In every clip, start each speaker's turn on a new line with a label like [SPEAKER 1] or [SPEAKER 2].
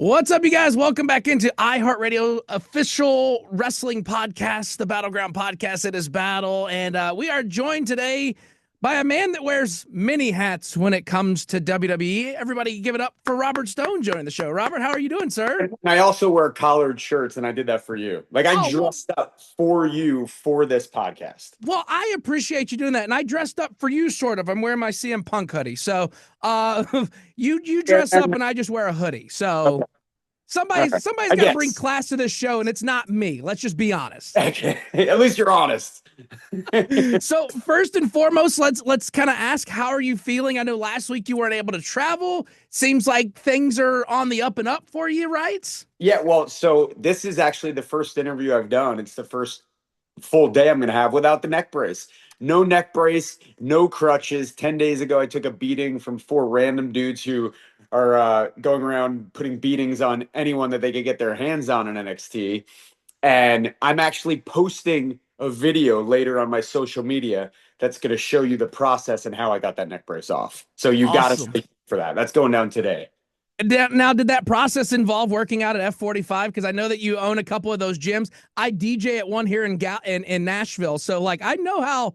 [SPEAKER 1] What's up, you guys? Welcome back into iHeartRadio official wrestling podcast, the Battleground podcast. It is Battle, and we are joined today by a man that wears many hats when it comes to WWE. Everybody give it up for Robert Stone joining the show. Robert, how are you doing, sir?
[SPEAKER 2] And I also wear collared shirts, and I did that for you. Like I
[SPEAKER 1] Oh, well,
[SPEAKER 2] dressed up for you for this podcast.
[SPEAKER 1] well, I appreciate you doing that, and I dressed up for you, sort of. I'm wearing my CM Punk hoodie, so you dress up, and I just wear a hoodie.
[SPEAKER 2] Okay.
[SPEAKER 1] So
[SPEAKER 2] All
[SPEAKER 1] somebody's
[SPEAKER 2] right.
[SPEAKER 1] somebody's
[SPEAKER 2] I
[SPEAKER 1] got to bring
[SPEAKER 2] guess.
[SPEAKER 1] class to this show, and it's not me. Let's just be honest.
[SPEAKER 2] Okay. At least you're honest.
[SPEAKER 1] So first and foremost, let's kind of ask, how are you feeling? I know last week you weren't able to travel. Seems like things are on the up and up for you, right?
[SPEAKER 2] Yeah, well, so this is actually the first interview I've done. It's the first full day I'm going to have without the neck brace. No neck brace, no crutches. 10 days ago, I took a beating from four random dudes who are going around putting beatings on anyone that they could get their hands on in NXT. And I'm actually posting a video later on my social media that's going to show you the process and how I got that neck brace off. So you got to
[SPEAKER 1] Awesome.
[SPEAKER 2] stay for that. That's going down today.
[SPEAKER 1] Now, did that process involve working out at F45? Because I know that you own a couple of those gyms. I DJ at one here in Nashville, so like I know how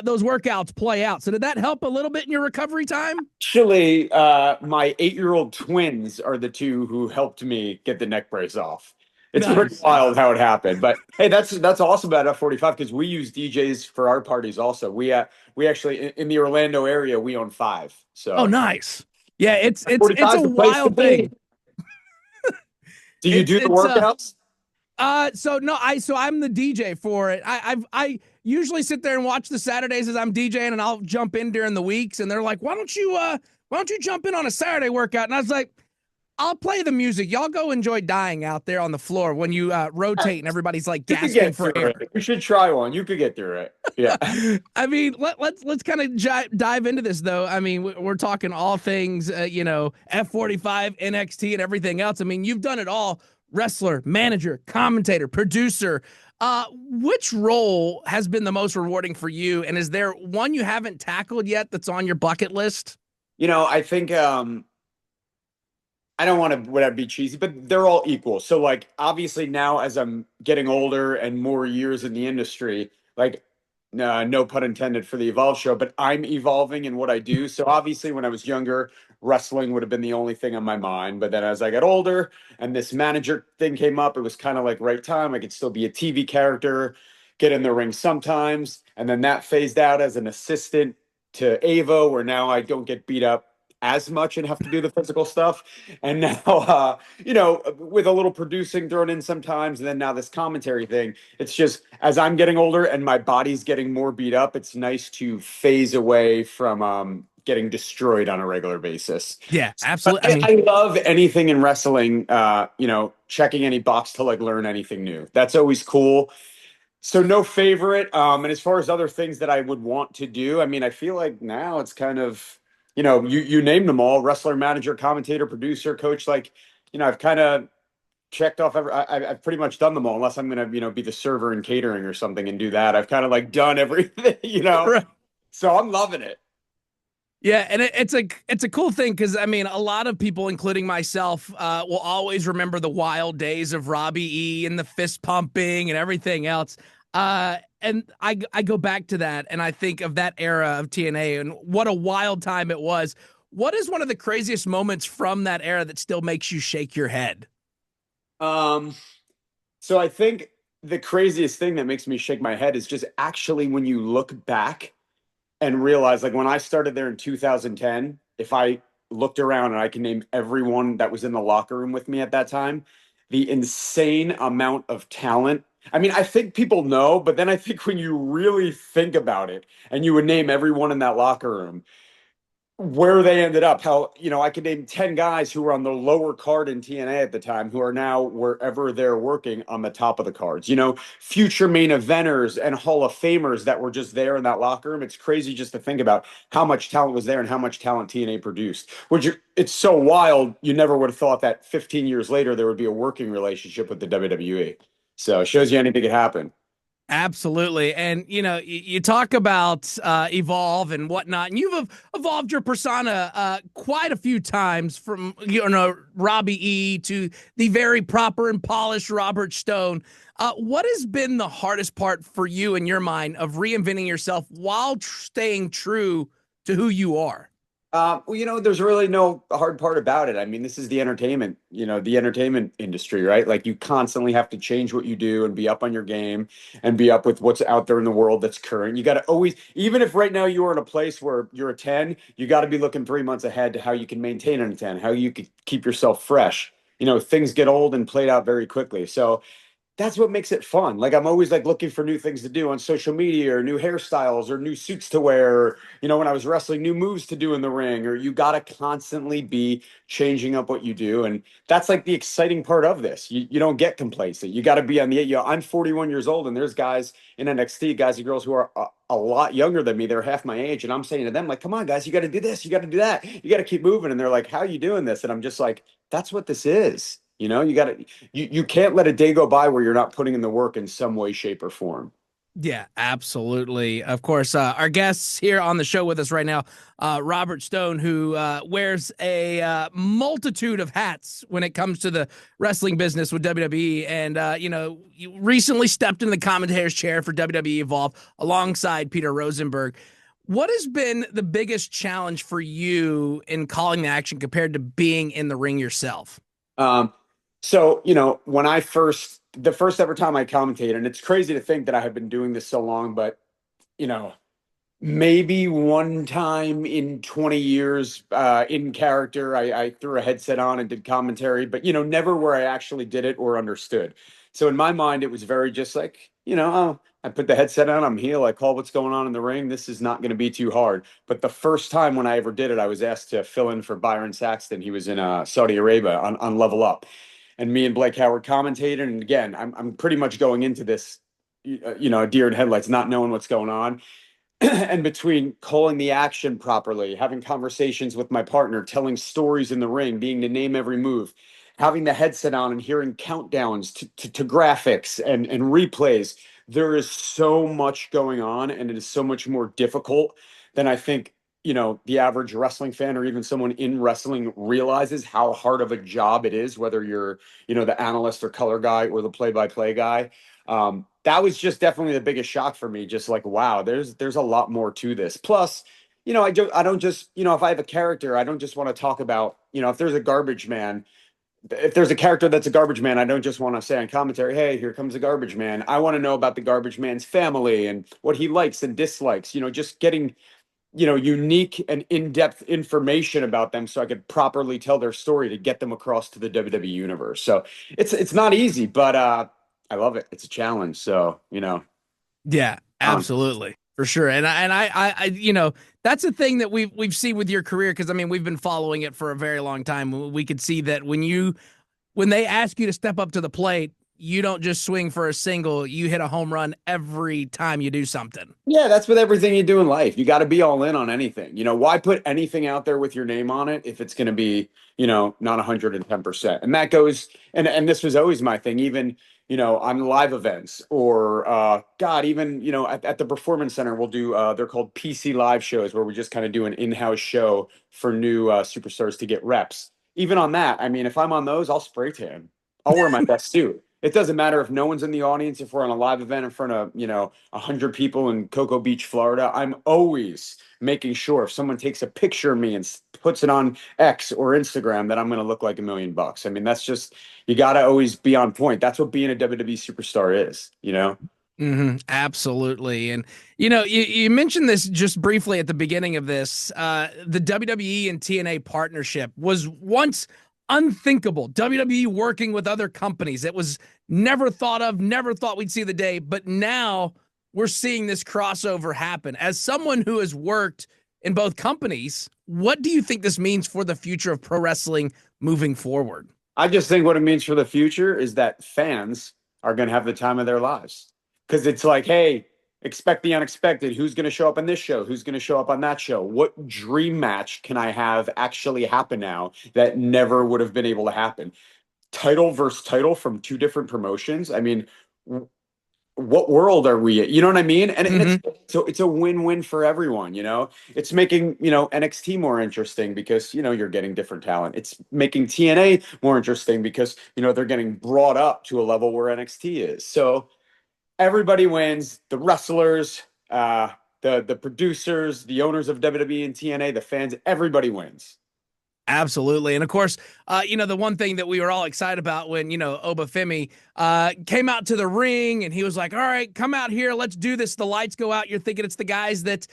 [SPEAKER 1] those workouts play out. So did that help a little bit in your recovery time?
[SPEAKER 2] Actually, my 8-year-old twins are the two who helped me get the neck brace off. It's pretty
[SPEAKER 1] Nice.
[SPEAKER 2] wild how it happened, but hey, that's awesome about F45 because we use DJs for our parties also. We actually in the Orlando area we own 5.
[SPEAKER 1] Oh,
[SPEAKER 2] So
[SPEAKER 1] nice. Yeah, it's
[SPEAKER 2] 45
[SPEAKER 1] a
[SPEAKER 2] is the place to
[SPEAKER 1] wild
[SPEAKER 2] be.
[SPEAKER 1] thing.
[SPEAKER 2] Do you
[SPEAKER 1] It's
[SPEAKER 2] do the
[SPEAKER 1] it's
[SPEAKER 2] workouts?
[SPEAKER 1] So no, I'm the DJ for it. I usually sit there and watch the Saturdays as I'm DJing, and I'll jump in during the weeks, and they're like, why don't you jump in on a Saturday workout? And I was like, I'll play the music. Y'all go enjoy dying out there on the floor when you rotate and everybody's like
[SPEAKER 2] You could
[SPEAKER 1] gasping
[SPEAKER 2] get
[SPEAKER 1] for
[SPEAKER 2] through
[SPEAKER 1] air.
[SPEAKER 2] it. You should try one. You could get through it. Yeah.
[SPEAKER 1] I mean, let's kind of dive into this though. I mean, we're talking all things, F45, NXT, and everything else. I mean, you've done it all: wrestler, manager, commentator, producer. Which role has been the most rewarding for you? And is there one you haven't tackled yet that's on your bucket list?
[SPEAKER 2] I think I don't want to be cheesy, but they're all equal. So like obviously now as I'm getting older and more years in the industry, like no pun intended for the Evolve show, but I'm evolving in what I do. So obviously when I was younger, wrestling would have been the only thing on my mind. But then as I got older and this manager thing came up, it was kind of like right time. I could still be a TV character, get in the ring sometimes. And then that phased out as an assistant to Avo, where now I don't get beat up as much and have to do the physical stuff. And now, with a little producing thrown in sometimes, and then now this commentary thing, it's just as I'm getting older and my body's getting more beat up, it's nice to phase away from getting destroyed on a regular basis.
[SPEAKER 1] Yeah,
[SPEAKER 2] But
[SPEAKER 1] absolutely. I mean,
[SPEAKER 2] I love anything in wrestling, checking any box to like learn anything new. That's always cool. So no favorite. And as far as other things that I would want to do, I mean, I feel like now it's kind of, you named them all: wrestler, manager, commentator, producer, coach. Like, I've kind of checked off I've pretty much done them all, unless I'm gonna, be the server and catering or something and do that. I've kind of like done everything.
[SPEAKER 1] right.
[SPEAKER 2] So I'm loving it.
[SPEAKER 1] Yeah, and it's a cool thing because I mean a lot of people, including myself, will always remember the wild days of Robbie E and the fist pumping and everything else. And I go back to that and I think of that era of TNA and what a wild time it was. What is one of the craziest moments from that era that still makes you shake your head?
[SPEAKER 2] Um, so I think the craziest thing that makes me shake my head is just actually when you look back and realize, like, when I started there in 2010, if I looked around and I can name everyone that was in the locker room with me at that time, the insane amount of talent. I mean, I think people know, but then I think when you really think about it and you would name everyone in that locker room, where they ended up, how, I could name 10 guys who were on the lower card in TNA at the time who are now wherever they're working on the top of the cards, future main eventers and Hall of Famers that were just there in that locker room. It's crazy just to think about how much talent was there and how much talent TNA produced, it's so wild. You never would have thought that 15 years later there would be a working relationship with the WWE. So it shows you anything could happen.
[SPEAKER 1] Absolutely. And, you talk about evolve and whatnot, and you've evolved your persona quite a few times from, Robbie E to the very proper and polished Robert Stone. What has been the hardest part for you in your mind of reinventing yourself while staying true to who you are?
[SPEAKER 2] Well, there's really no hard part about it. I mean, this is the entertainment industry, right? Like you constantly have to change what you do and be up on your game and be up with what's out there in the world that's current. You got to always, even if right now you are in a place where you're a 10, you got to be looking 3 months ahead to how you can maintain a 10, how you could keep yourself fresh. Things get old and played out very quickly. So that's what makes it fun. Like I'm always like looking for new things to do on social media or new hairstyles or new suits to wear, or, when I was wrestling, new moves to do in the ring, or you got to constantly be changing up what you do. And that's like the exciting part of this. You don't get complacent. You got to be on I'm 41 years old and there's guys in NXT, guys and girls who are a lot younger than me. They're half my age. And I'm saying to them like, come on guys, you got to do this. You got to do that. You got to keep moving. And they're like, how are you doing this? And I'm just like, that's what this is. You got to you can't let a day go by where you're not putting in the work in some way, shape, or form.
[SPEAKER 1] Yeah, absolutely. Of course, our guests here on the show with us right now, Robert Stone, who wears a multitude of hats when it comes to the wrestling business with WWE. And, you recently stepped in the commentator's chair for WWE Evolve alongside Peter Rosenberg. What has been the biggest challenge for you in calling the action compared to being in the ring yourself?
[SPEAKER 2] So, when the first ever time I commentated, and it's crazy to think that I have been doing this so long, but, you know, maybe one time in 20 years in character, I threw a headset on and did commentary, but, never where I actually did it or understood. So in my mind, it was very just like, oh, I put the headset on, I'm heel, I call what's going on in the ring. This is not going to be too hard. But the first time when I ever did it, I was asked to fill in for Byron Saxton. He was in Saudi Arabia on Level Up. And me and Blake Howard commentated. And again, I'm pretty much going into this, deer in headlights, not knowing what's going on. And between calling the action properly, having conversations with my partner, telling stories in the ring, being to name every move, having the headset on and hearing countdowns to graphics and replays, there is so much going on, and it is so much more difficult than I think, the average wrestling fan or even someone in wrestling realizes how hard of a job it is, whether you're, the analyst or color guy or the play-by-play guy. That was just definitely the biggest shock for me. Just like, wow, there's a lot more to this. Plus, I don't just, if I have a character, I don't just want to talk about, if there's a garbage man, if there's a character that's a garbage man, I don't just want to say on commentary, hey, here comes a garbage man. I want to know about the garbage man's family and what he likes and dislikes, just getting, unique and in-depth information about them so I could properly tell their story to get them across to the WWE universe. So it's not easy, but I love it. It's a challenge. So,
[SPEAKER 1] Yeah,
[SPEAKER 2] um,
[SPEAKER 1] absolutely. For sure. That's a thing that we've seen with your career, because I mean, we've been following it for a very long time. We could see that when they ask you to step up to the plate, you don't just swing for a single, you hit a home run every time you do something.
[SPEAKER 2] yeah, that's with everything you do in life. You got to be all in on anything. Why put anything out there with your name on it if it's going to be, not 110%? And that goes, and this was always my thing, even, on live events or, God, even, at the Performance Center, we'll do, they're called PC live shows where we just kind of do an in-house show for new superstars to get reps. Even on that, I mean, if I'm on those, I'll spray tan. I'll wear my best suit. It doesn't matter if no one's in the audience, if we're on a live event in front of, 100 people in Cocoa Beach, Florida. I'm always making sure if someone takes a picture of me and puts it on X or Instagram that I'm going to look like $1 million. I mean, that's just, you got to always be on point. That's what being a WWE superstar is.
[SPEAKER 1] Absolutely. And you mentioned this just briefly at the beginning of this. The WWE and TNA partnership was once unthinkable. WWE working with other companies. It was never thought of, never thought we'd see the day, but now we're seeing this crossover happen. As someone who has worked in both companies, what do you think this means for the future of pro wrestling moving forward?
[SPEAKER 2] I just think what it means for the future is that fans are going to have the time of their lives. Because it's like, hey, expect the unexpected. Who's going to show up on this show? Who's going to show up on that show? What dream match can I have actually happen now that never would have been able to happen? Title versus title from two different promotions. I mean, what world are we in? You know what I mean? And
[SPEAKER 1] Hmm.
[SPEAKER 2] it's a win-win for everyone, you know? It's making, NXT more interesting because, you're getting different talent. It's making TNA more interesting because, they're getting brought up to a level where NXT is. So everybody wins, the wrestlers, the producers, the owners of WWE and TNA, the fans, everybody wins.
[SPEAKER 1] Absolutely. And of course, the one thing that we were all excited about when, Obafemi came out to the ring and he was like, all right, come out here. Let's do this. The lights go out. You're thinking it's the guys that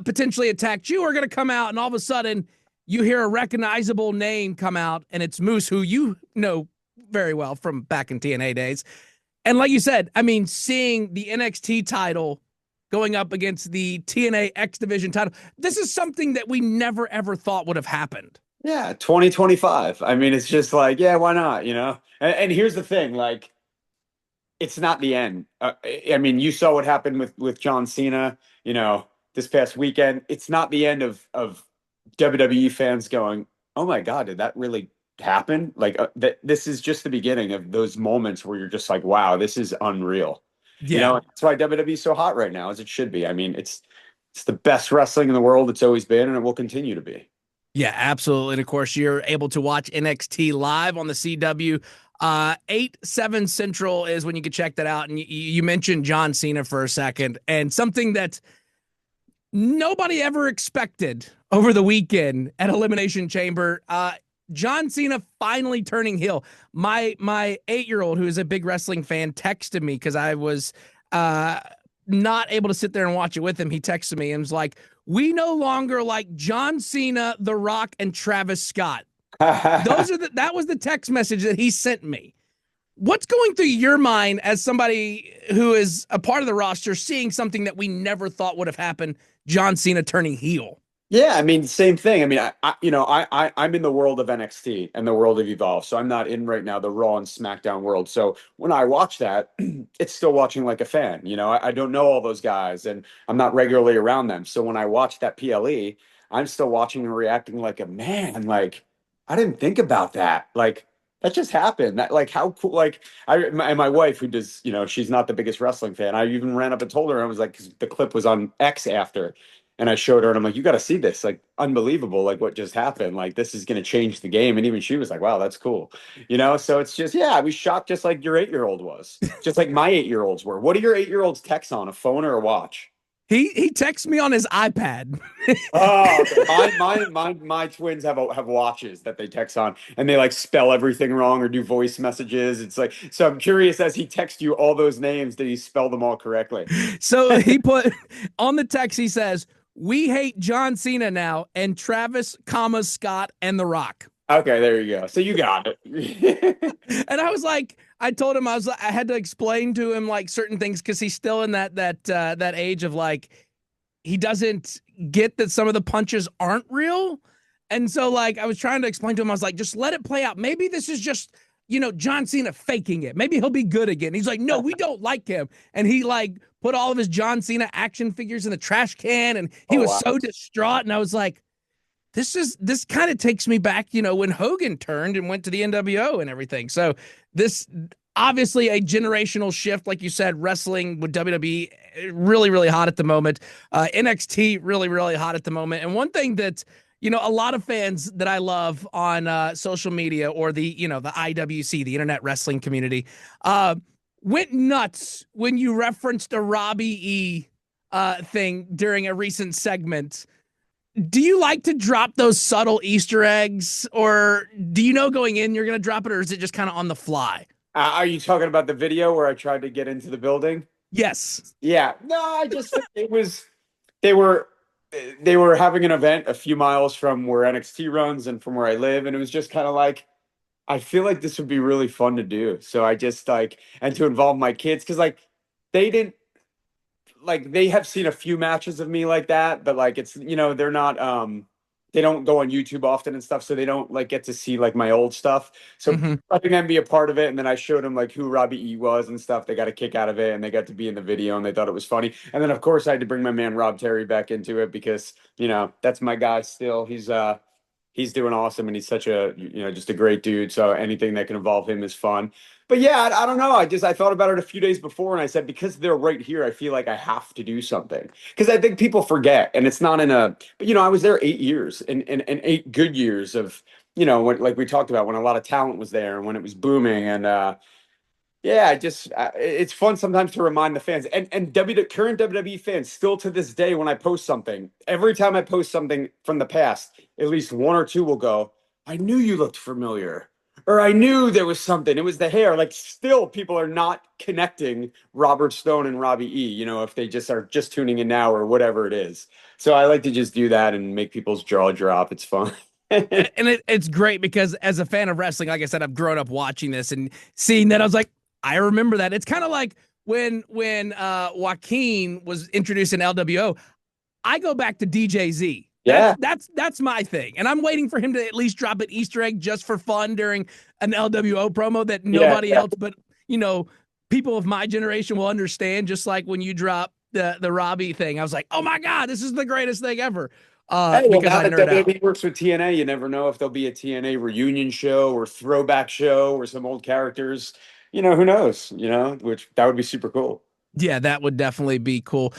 [SPEAKER 1] potentially attacked you are going to come out. And all of a sudden, you hear a recognizable name come out, and it's Moose, who you know very well from back in TNA days. And like you said, I mean, seeing the NXT title going up against the TNA X Division title, this is something that we never, ever thought would have happened.
[SPEAKER 2] Yeah, 2025. I mean, it's just like, yeah, why not, you know? And here's the thing, like, it's not the end. I mean, you saw what happened with John Cena, this past weekend. It's not the end of WWE fans going, "Oh my God, did that really happen?" Like this is just the beginning of those moments where you're just like, "Wow, this is unreal."
[SPEAKER 1] Yeah.
[SPEAKER 2] That's why WWE is so hot right now, as it should be. I mean, it's the best wrestling in the world. It's always been, and it will continue to be.
[SPEAKER 1] Yeah, absolutely. And of course, you're able to watch NXT live on the CW. 8/7 Central is when you can check that out. And you mentioned John Cena for a second, and something that nobody ever expected over the weekend at Elimination Chamber. John Cena finally turning heel. My 8-year-old, who is a big wrestling fan, texted me because I was uh, not able to sit there and watch it with him. He texted me and was like, "We no longer like John Cena, The Rock, and Travis Scott." That was the text message that he sent me. What's going through your mind as somebody who is a part of the roster, seeing something that we never thought would have happened? John Cena turning heel.
[SPEAKER 2] Yeah, I mean, same thing. I mean, I'm in the world of NXT and the world of Evolve, so I'm not in right now the Raw and SmackDown world. So when I watch that, it's still watching like a fan. I don't know all those guys, and I'm not regularly around them. So when I watch that PLE, I'm still watching and reacting like a man. Like I didn't think about that. Like that just happened. That like how cool. Like my wife, who does, she's not the biggest wrestling fan. I even ran up and told her, I was like, 'cause the clip was on X after. And I showed her, and I'm like, "You got to see this! Like, unbelievable! Like, what just happened? Like, this is going to change the game." And even she was like, "Wow, that's cool," So it's just, yeah, I was shocked, just like your 8-year-old was, just like my 8-year-olds were. What do your 8-year-olds text on, a phone or a watch?
[SPEAKER 1] He texts me on his iPad.
[SPEAKER 2] Oh, okay. My twins have watches that they text on, and they like spell everything wrong or do voice messages. It's like, so I'm curious, as he texts you all those names, did he spell them all correctly?
[SPEAKER 1] So he put on the text, he says, "We hate John Cena now, and Travis, comma, Scott, and The Rock."
[SPEAKER 2] Okay, there you go. So you got it.
[SPEAKER 1] And I was like, I told him I had to explain to him like certain things because he's still in that age of like he doesn't get that some of the punches aren't real. And so like I was trying to explain to him, I was like, just let it play out. Maybe this is just, John Cena faking it. Maybe he'll be good again. He's like, no, we don't like him. And he like put all of his John Cena action figures in the trash can, and he
[SPEAKER 2] Oh
[SPEAKER 1] was
[SPEAKER 2] wow.
[SPEAKER 1] so distraught. And I was like, this kind of takes me back, when Hogan turned and went to the NWO and everything. So this obviously a generational shift, like you said, wrestling with WWE really, really hot at the moment. NXT really, really hot at the moment. And one thing that a lot of fans that I love on social media or the IWC, the Internet Wrestling Community, went nuts when you referenced a Robbie E thing during a recent segment. Do you like to drop those subtle Easter eggs, or do you know going in you're going to drop it, or is it just kind of on the fly?
[SPEAKER 2] Are you talking about the video where I tried to get into the building?
[SPEAKER 1] Yes.
[SPEAKER 2] Yeah. No, I just it was they were they were having an event a few miles from where NXT runs and from where I live, and it was just kind of like I feel like this would be really fun to do. So I just like and to involve my kids because like they didn't like they have seen a few matches of me like that, but like it's they're not they don't go on YouTube often and stuff, so they don't like get to see like my old stuff. So
[SPEAKER 1] Mm-hmm.
[SPEAKER 2] letting them be a part of it, and then I showed them like who Robbie E was and stuff. They got a kick out of it, and they got to be in the video, and they thought it was funny. And then of course I had to bring my man Rob Terry back into it because that's my guy still. he's doing awesome, and he's such a, just a great dude. So anything that can involve him is fun. But yeah, I don't know. I thought about it a few days before, and I said, because they're right here, I feel like I have to do something, because I think people forget, and it's not in a. But I was there 8 years, and 8 good years of, like we talked about, when a lot of talent was there and when it was booming, and yeah, it's fun sometimes to remind the fans, and current WWE fans still to this day, when I post something, every time I post something from the past, at least one or two will go, "I knew you looked familiar," or "I knew there was something. It was the hair." Like, still people are not connecting Robert Stone and Robbie E, if they just are just tuning in now or whatever it is. So I like to just do that and make people's jaw drop. It's fun.
[SPEAKER 1] And it's great because as a fan of wrestling, like I said, I've grown up watching this and seeing that. I was like, I remember that. It's kind of like when Joaquin was introduced in LWO. I go back to DJZ.
[SPEAKER 2] Yeah.
[SPEAKER 1] That's my thing, and I'm waiting for him to at least drop an Easter egg just for fun during an LWO promo that nobody
[SPEAKER 2] Yeah.
[SPEAKER 1] else but people of my generation will understand. Just like when you drop the Robbie thing, I was like, oh my god, this is the greatest thing ever.
[SPEAKER 2] Hey, well,
[SPEAKER 1] Because
[SPEAKER 2] now
[SPEAKER 1] I
[SPEAKER 2] that
[SPEAKER 1] nerd out.
[SPEAKER 2] WWE works with TNA, you never know if there'll be a TNA reunion show or throwback show or some old characters. Who knows? Which that would be super cool.
[SPEAKER 1] Yeah, that would definitely be cool.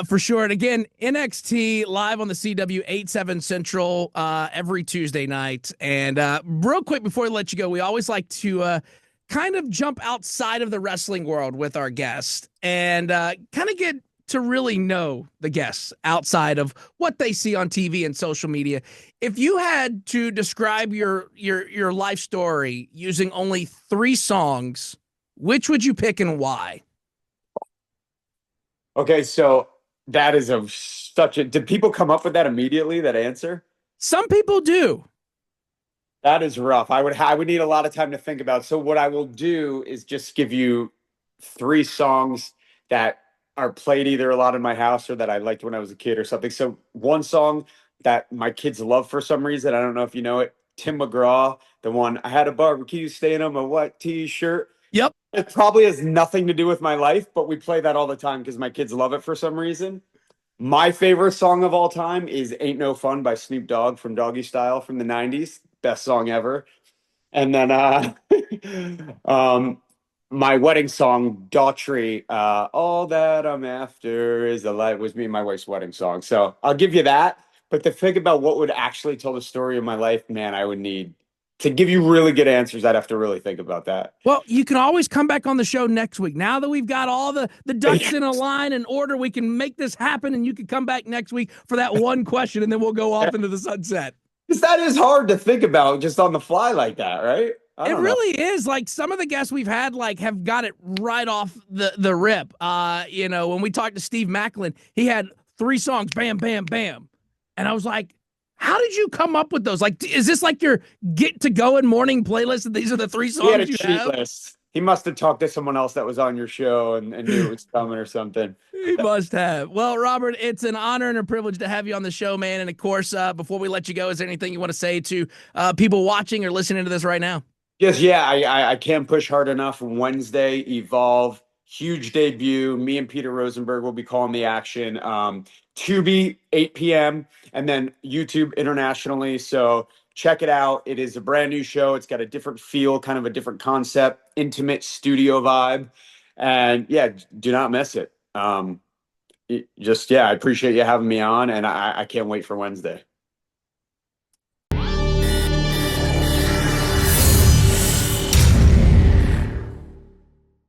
[SPEAKER 1] For sure. And again, NXT live on the CW 8/7 Central every Tuesday night. And real quick before we let you go, we always like to kind of jump outside of the wrestling world with our guests and kind of get to really know the guests outside of what they see on TV and social media. If you had to describe your life story using only 3 songs, which would you pick and why?
[SPEAKER 2] Okay, so that is such a. Did people come up with that immediately? That answer?
[SPEAKER 1] Some people do.
[SPEAKER 2] That is rough. I would need a lot of time to think about. So what I will do is just give you 3 songs that are played either a lot in my house or that I liked when I was a kid or something. So one song that my kids love for some reason, I don't know if you know it, Tim McGraw, the one, "I had a barbecue stain on my white t-shirt."
[SPEAKER 1] Yep.
[SPEAKER 2] It probably has nothing to do with my life, but we play that all the time because my kids love it for some reason. My favorite song of all time is "Ain't No Fun" by Snoop Dogg from Doggy Style from the 90s. Best song ever. And then um my wedding song, Daughtry, "All That I'm After Is the Light," was me and my wife's wedding song. So I'll give you that. But to think about what would actually tell the story of my life, man, I would need to give you really good answers. I'd have to really think about that.
[SPEAKER 1] Well, you can always come back on the show next week. Now that we've got all the ducks in a line and order, we can make this happen, and you can come back next week for that one question, and then we'll go off into the sunset.
[SPEAKER 2] Because that is hard to think about just on the fly like that, right? I
[SPEAKER 1] It
[SPEAKER 2] don't know.
[SPEAKER 1] really is. Like some of the guests we've had, like have got it right off the rip. When we talked to Steve Macklin, he had 3 songs, bam, bam, bam, and I was like, "How did you come up with those? Like, is this like your get to go in morning playlist? And these are the 3
[SPEAKER 2] He had a
[SPEAKER 1] songs you
[SPEAKER 2] cheat
[SPEAKER 1] have?"
[SPEAKER 2] list. He must have talked to someone else that was on your show and knew it was coming or something.
[SPEAKER 1] He must have. Well, Robert, it's an honor and a privilege to have you on the show, man. And of course, before we let you go, is there anything you want to say to people watching or listening to this right now?
[SPEAKER 2] Yes, yeah, I can't push hard enough. Wednesday, Evolve, huge debut. Me and Peter Rosenberg will be calling the action. Tubi, 8 p.m., and then YouTube internationally. So check it out. It is a brand new show. It's got a different feel, kind of a different concept, intimate studio vibe. And yeah, do not miss it. Yeah, I appreciate you having me on, and I can't wait for Wednesday.